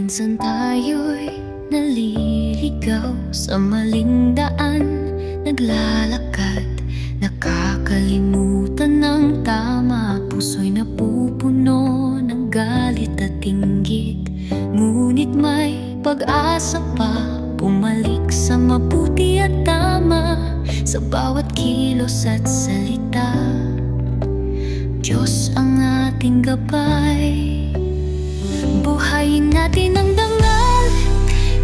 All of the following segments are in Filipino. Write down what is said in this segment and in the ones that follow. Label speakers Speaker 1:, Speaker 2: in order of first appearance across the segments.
Speaker 1: Minsan tayo'y naliligaw sa maling daan, naglalakad, nakakalimutan ng tama. Puso'y napupuno ng galit at inggit, ngunit may pag-asa pa, bumalik sa mabuti at tama. Sa bawat kilos at salita, Diyos ang ating gabay. Buhayin natin ang dangal,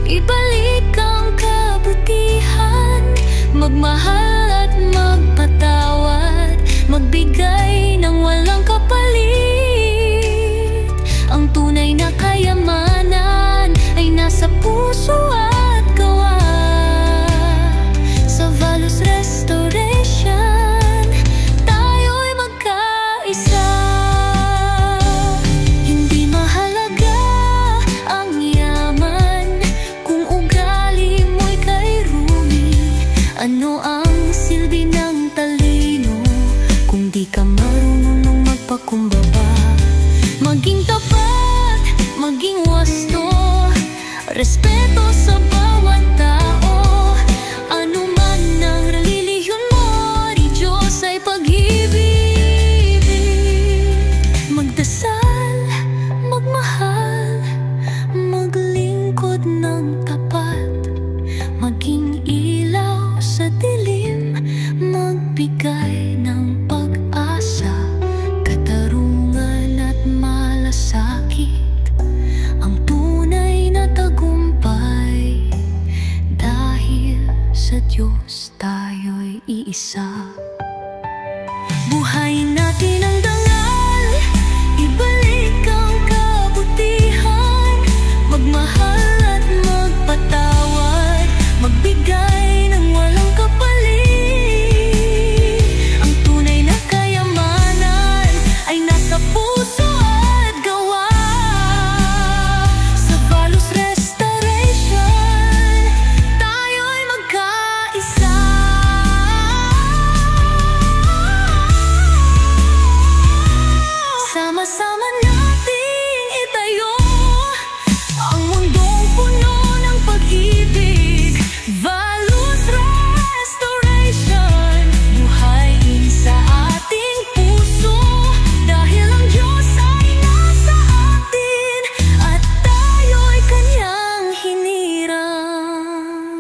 Speaker 1: ibalik ang kabutihan, magmahal at magpatawad, magbigay ng walang kapalit. Ang tunay na kayamanan ay nasa puso at gawa. Sa Values Restoration, tayo'y magkaisa. Hindi mahalaga ang yaman kung ugali mo'y kay Rumi. Ano ang silbi ng talino kung di ka marunong magpakumbaba? Maging tapat, maging wasto, respeto sa bawat tao. Ano man ang relihiyon mo, di Diyos ay pag-ibig. Magdasal, magmahal, maglingkod ng tapat, maging ilaw sa dilim, magbigay ng pag-asa, katarungan at malasakit. Ang tunay na tagumpay, dahil sa Diyos tayo'y iisa. Buhayin natin ang dangal, ibalik ang kabutihan, magmahal at magpatawad, magbigay ng walang kapalit. Ang tunay na kayamanan ay nasa puso at gawa. Sa Values Restoration, tayo'y magkaisa. Sama-sama nating itayo ang mundong puno ng pag-ibig. Values Restoration, buhayin sa ating puso, dahil ang Diyos ay nasa atin at tayo'y Kanyang hinirang.